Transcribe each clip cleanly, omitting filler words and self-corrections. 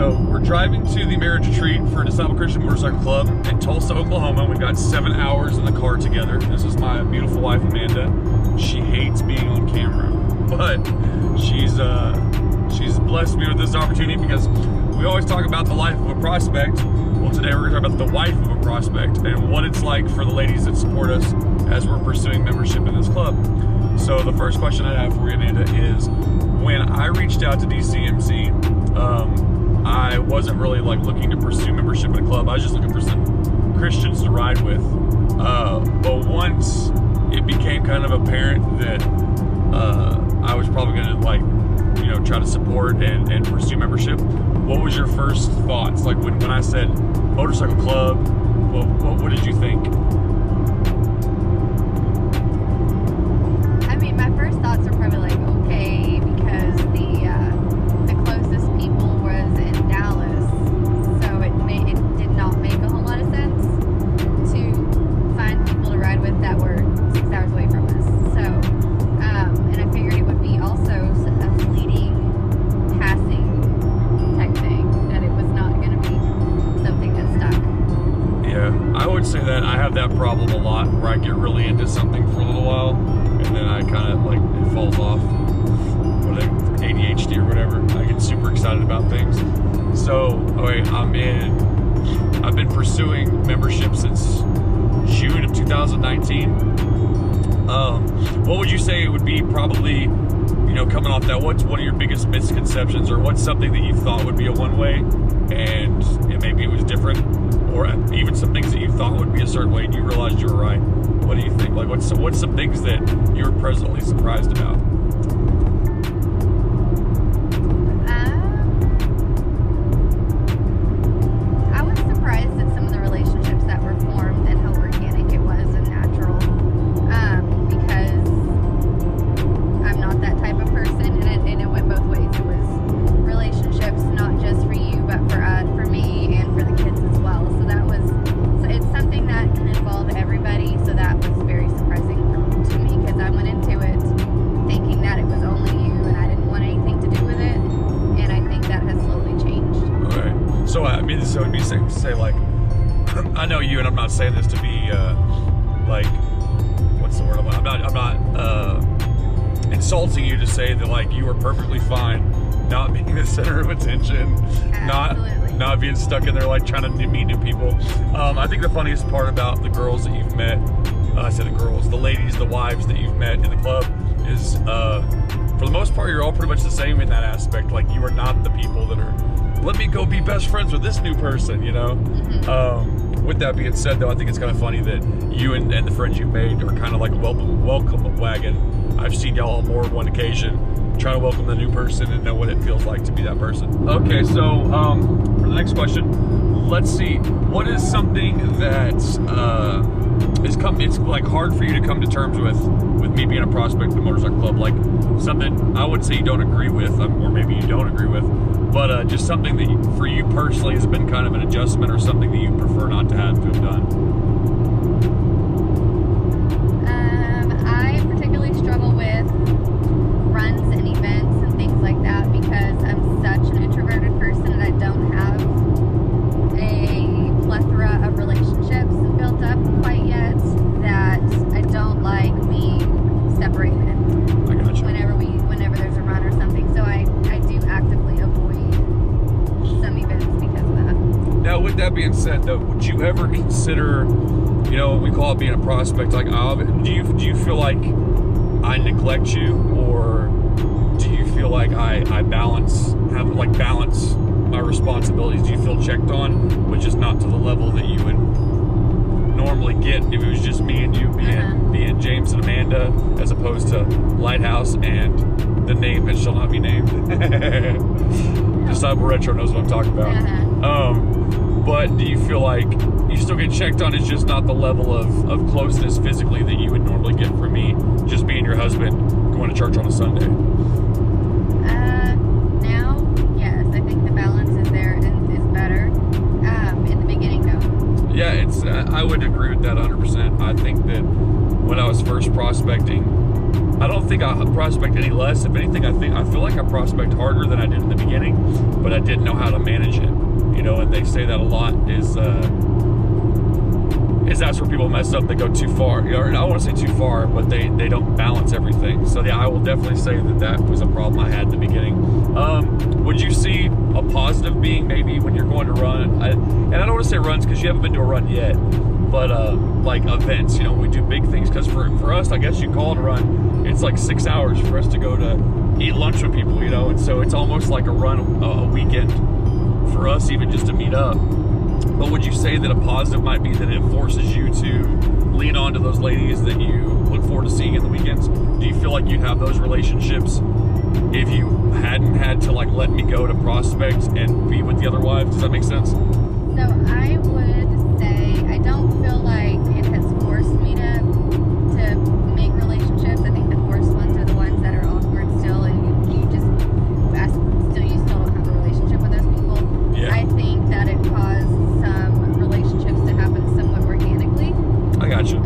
So we're driving to the marriage retreat for Disciple Christian Motorcycle Club in Tulsa, Oklahoma. We've got 7 hours in the car together. This is my beautiful wife, Amanda. She hates being on camera, but she's blessed me with this opportunity because we always talk about the life of a prospect. Well, today we're going to talk about the wife of a prospect and what it's like for the ladies that support us as we're pursuing membership in this club. So the first question I have for you, Amanda, is when I reached out to DCMC, I wasn't really like looking to pursue membership in a club. I was just looking for some Christians to ride with. But once it became kind of apparent that I was probably going to try to support and pursue membership, what was your first thoughts? Like when I said motorcycle club, what did you think? I mean, my first thoughts were probably like, okay, because the closest people was in Dallas, so it did not make a whole lot of sense to find people to ride with that were 6 hours away from us. So, and I figured it would be also a fleeting, passing type thing, that it was not going to be something that stuck. Yeah, I would say that I have that problem a lot where I get really into something for a little while and then I kind of like it falls off, ADHD or whatever. I get super excited about things. So, okay, I've been pursuing membership since June of 2019. What would you say it would be probably, coming off that, what's one of your biggest misconceptions, or what's something that you thought would be a one-way and maybe it was different, or even some things that you thought would be a certain way and you realized you were right? What do you think? Like, what's some things that you were presently surprised about? I was surprised at some of the relationships that were formed and how organic it was and natural, because I'm not that type of person, and it went both ways. It was relationships not just for you, but for me and for the kids as well. So it's something that can involve everybody. So that was very surprising to me, because I went into it thinking that it was only you and I didn't want anything to do with it, and I think that has slowly changed. Okay, so I mean, so it'd be safe to say, like, I know you, and I'm not saying this to be like, what's the word? I'm not insulting you to say that like you were perfectly fine not being the center of attention, not being stuck in there like trying to meet new people. I think the funniest part about the girls that you've met, I say the girls, the ladies, the wives that you've met in the club is, for the most part, you're all pretty much the same in that aspect. Like, you are not the people that are, let me go be best friends with this new person, Mm-hmm. With that being said, though, I think it's kind of funny that you and the friends you've made are kind of like a welcome wagon. I've seen y'all on more than one occasion trying to welcome the new person and know what it feels like to be that person. Okay, so for the next question, let's see, what is something that it's like hard for you to come to terms with me being a prospect in the motorcycle club? Like something I would say you don't agree with, or maybe you don't agree with, but just something that for you personally has been kind of an adjustment, or something that you prefer not to have done. I particularly struggle with runs and events and things like that, because I'm such an introverted person and I don't have a plethora of relationships built up quite yet, that I don't like being separated. I gotcha. Whenever there's a run or something, so I do actively avoid some events because of that. Now, with that being said, though, would you ever consider, we call it being a prospect, like, do you feel like I neglect you, or do you feel like I balance my responsibilities? Do you feel checked on, but just not to the level that you would normally get if it was just me and you being James and Amanda, as opposed to Lighthouse and the name that shall not be named? Disciple Retro knows what I'm talking about. But do you feel like you still get checked on? It's just not the level of closeness physically that you would normally get from me just being your husband going to church on a Sunday? Now, yes, I think the balance is there and is better. In the beginning, though. Yeah, I would agree with that 100%. I think that when I was first prospecting, I don't think I prospect any less. If anything, I feel like I prospect harder than I did in the beginning, but I didn't know how to manage it. You know, and they say that a lot is that's where people mess up. They go too far. You know, or I don't want to say too far, but they don't balance everything. So yeah, I will definitely say that was a problem I had in the beginning. Would you see a positive being maybe when you're going to run? And I don't want to say runs because you haven't been to a run yet, but like events. You know, we do big things because for us, I guess you call it a run. It's like 6 hours for us to go to eat lunch with people. You know, and so it's almost like a run a weekend for us, even just to meet up. But would you say that a positive might be that it forces you to lean on to those ladies that you look forward to seeing in the weekends? Do you feel like you'd have those relationships if you hadn't had to like let me go to prospect and be with the other wives? Does that make sense? So I would say I don't feel like it has forced me to make relationships. I think the forced ones are the ones that are awkward still, and you still don't have a relationship with those people. Yeah. I think that it caused some relationships to happen somewhat organically. I got you.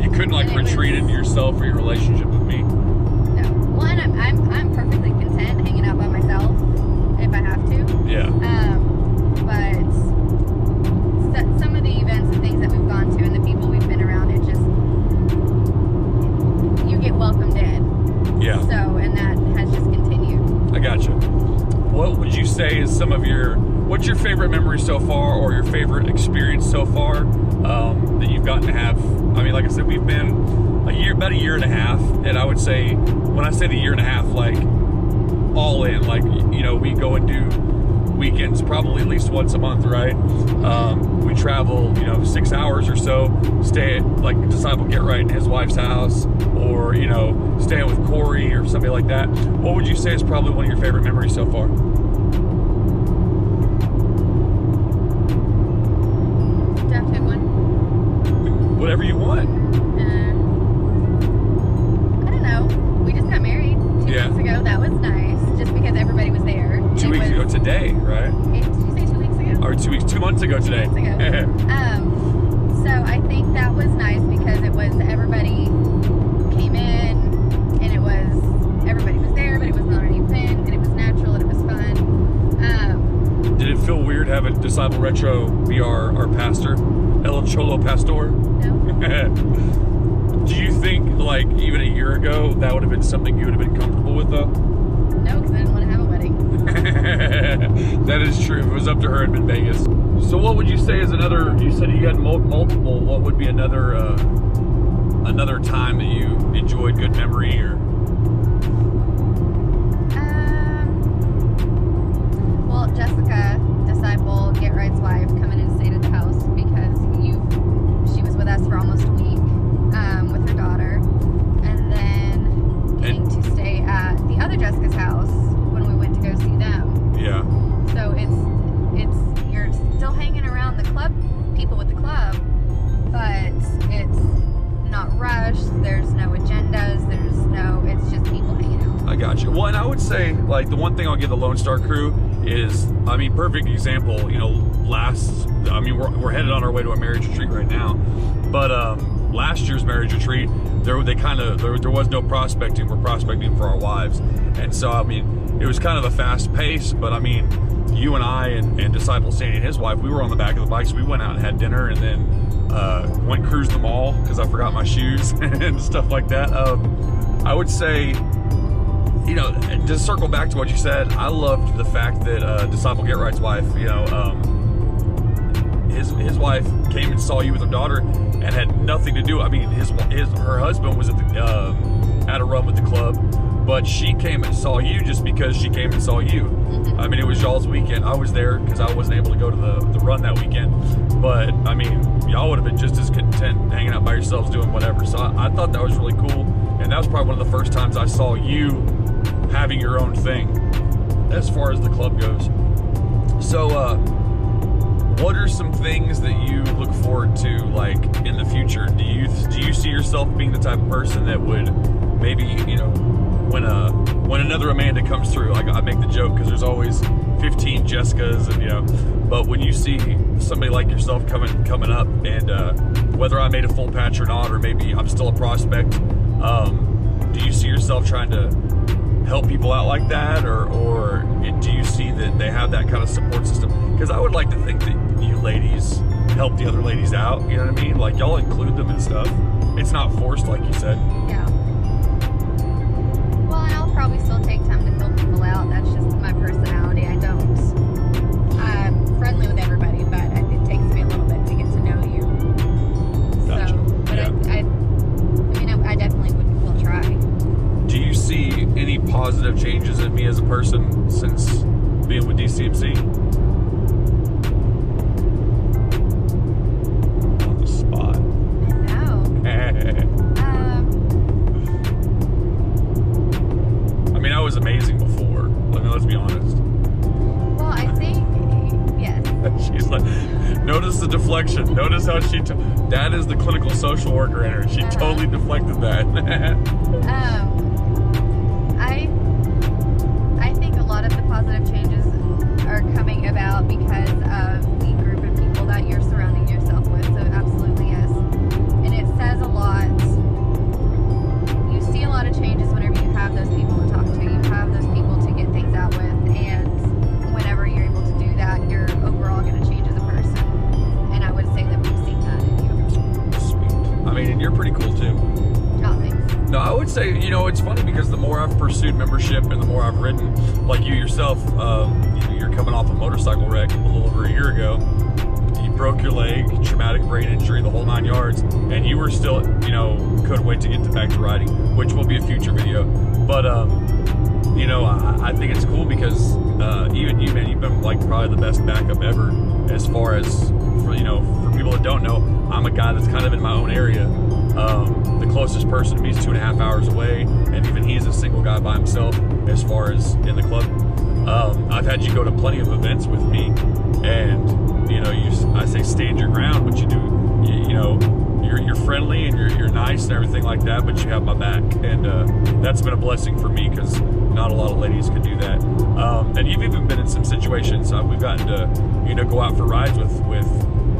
You couldn't like retreat into yourself or your relationship with me. No. One, I'm perfectly content hanging out by myself if I have to. Yeah. But some of the events and things that we've gone to and the people we've been around, it just, you get welcomed in. Yeah. So, and that has just continued. I got you. What would you say is what's your favorite memory so far, or your favorite experience so far that you've gotten to have? I mean, like I said, we've been about a year and a half, and I would say, when I say the year and a half, like all in, like, you know, we go and do weekends probably at least once a month, right? We travel, you know, 6 hours or so, stay at like Disciple Get Right in his wife's house, or, you know, staying with Corey or somebody like that. What would you say is probably one of your favorite memories so far? Whatever you want. I don't know. We just got married 2 weeks ago. That was nice, just because everybody was there. 2 weeks ago today, right? Did you say 2 weeks ago? Or 2 months ago today. 2 months ago. So I think that was nice because it was everybody came in, and everybody was there, but it was not an event, and it was natural, and it was fun. Did it feel weird having Disciple Retro be our pastor? El Cholo Pastor? No. Do you think, like, even a year ago, that would have been something you would have been comfortable with, though? No, because I didn't want to have a wedding. That is true. If it was up to her, it'd been Vegas. So what would you say is another, you said you had multiple, what would be another time that you enjoyed good memory, or? Well, Jessica, Disciple Get Right's wife, coming and stayed at the house because she was with us for almost a week with her daughter, and then getting to stay at the other Jessica's house when we went to go see them. Yeah. So it's you're still hanging around the club, people with the club, but it's not rushed. There's no agendas. It's just people hanging out. I got you. Well, and I would say, like, the one thing I'll give the Lone Star crew is, I mean, perfect example, you know, we're headed on our way to a marriage retreat right now, but last year's marriage retreat, there was no prospecting. We're prospecting for our wives. And so, I mean, it was kind of a fast pace, but I mean, you and I and Disciple Sandy and his wife, we were on the back of the bike, so we went out and had dinner, and then went cruise the mall because I forgot my shoes and stuff like that. I would say, you know, to circle back to what you said, I loved the fact that Disciple Get Right's wife, you know, his wife came and saw you with her daughter and had nothing to do. I mean, her husband was at a run with the club, but she came and saw you just because she came and saw you. I mean, it was y'all's weekend. I was there because I wasn't able to go to the run that weekend, but I mean, y'all would have been just as content hanging out by yourselves doing whatever. So I thought that was really cool, and that was probably one of the first times I saw you having your own thing as far as the club goes. So what are some things that you look forward to, like, in the future? Do you see yourself being the type of person that would maybe, you know, when another Amanda comes through, like, I make the joke because there's always 15 Jessicas, and, you know, but when you see somebody like yourself coming up, and whether I made a full patch or not, or maybe I'm still a prospect, do you yourself trying to help people out like that, or do you see that they have that kind of support system? Because I would like to think that you ladies help the other ladies out, you know what I mean? Like, y'all include them and stuff. It's not forced, like you said. Yeah. Well, and I'll probably still take time to fill people out. That's just my personality. I'm friendly with everybody, but it takes me a little bit to get to know you. Gotcha. So, but Yeah. I definitely will try. Do you see any positive changes in me as a person since being with DCMC? On the spot. I know. I mean, I was amazing before. I mean, let's be honest. Well, I think, yes. She's like, notice the deflection. Notice how that is the clinical social worker in her. She totally deflected that. I think a lot of the positive changes are coming about because of the group of people that you're surrounding yourself with. So absolutely yes. And it says a lot. You see a lot of changes whenever you have those people to talk to. You have those people to get things out with. And whenever you're able to do that, you're overall going to change as a person. And I would say that we've seen that in you. Sweet. I mean, and you're pretty cool too. Oh, thanks. No, I would say, it's funny because the more I've pursued membership and the more I've ridden, like you yourself, you're coming off a motorcycle wreck a little over a year ago. You broke your leg, traumatic brain injury, the whole 9 yards, and you were still, couldn't wait to get back to riding, which will be a future video. But, I think it's cool because even you, man, you've been like probably the best backup ever as far as, for people that don't know, I'm a guy that's kind of in my own area. The closest person to me is 2.5 hours away, and even he's a single guy by himself as far as in the club. I've had you go to plenty of events with me, and I say stand your ground, but you do, you're friendly and you're nice and everything like that, but you have my back, and that's been a blessing for me because not a lot of ladies can do that. And you've even been in some situations we've gotten to go out for rides with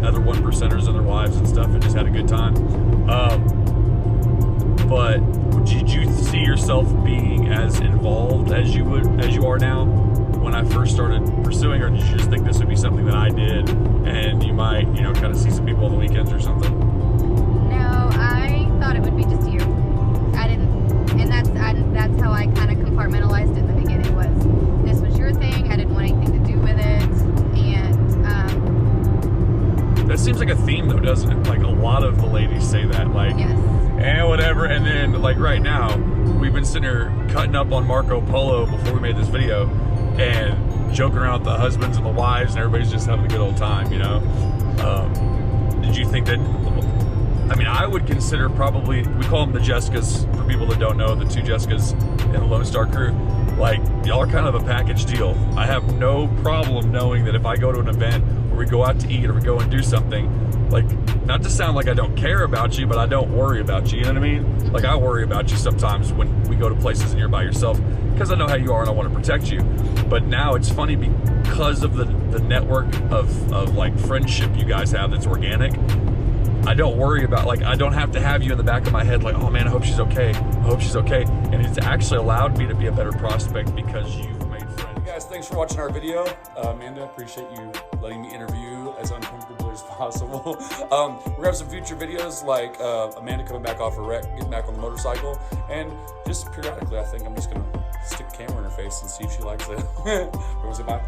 other 1%ers and their wives and stuff, and just had a good time. But did you see yourself being as involved as you are now when I first started pursuing, or did you just think this would be something that I did and you might, kind of see some people on the weekends or something? No, I thought it would be just you. I didn't, and that's how I kind of compartmentalized it in the beginning. Was this was your thing? I didn't want anything to do with it, and that seems like a theme though, doesn't it? Like a lot of the ladies say that, like, yes. Whatever, and then like right now, we've been sitting here cutting up on Marco Polo before we made this video, and joking around with the husbands and the wives, and everybody's just having a good old time, Did you think that, I mean, I would consider probably, we call them the Jessicas, for people that don't know, the two Jessicas in the Lone Star crew, like, y'all are kind of a package deal. I have no problem knowing that if I go to an event, or we go out to eat, or we go and do something, like, not to sound like I don't care about you, but I don't worry about you, you know what I mean? Like, I worry about you sometimes when we go to places and you're by yourself, because I know how you are and I want to protect you. But now it's funny because of the network of like friendship you guys have that's organic. I don't worry about, like, I don't have to have you in the back of my head like, oh man, I hope she's okay. I hope she's okay. And it's actually allowed me to be a better prospect because you've made friends. Hey guys, thanks for watching our video. Amanda, appreciate you letting me interview as uncomfortably as possible. We're gonna have some future videos like Amanda coming back off her wreck, getting back on the motorcycle, and just periodically, I think I'm just gonna stick a camera in her face and see if she likes it. We're gonna say bye.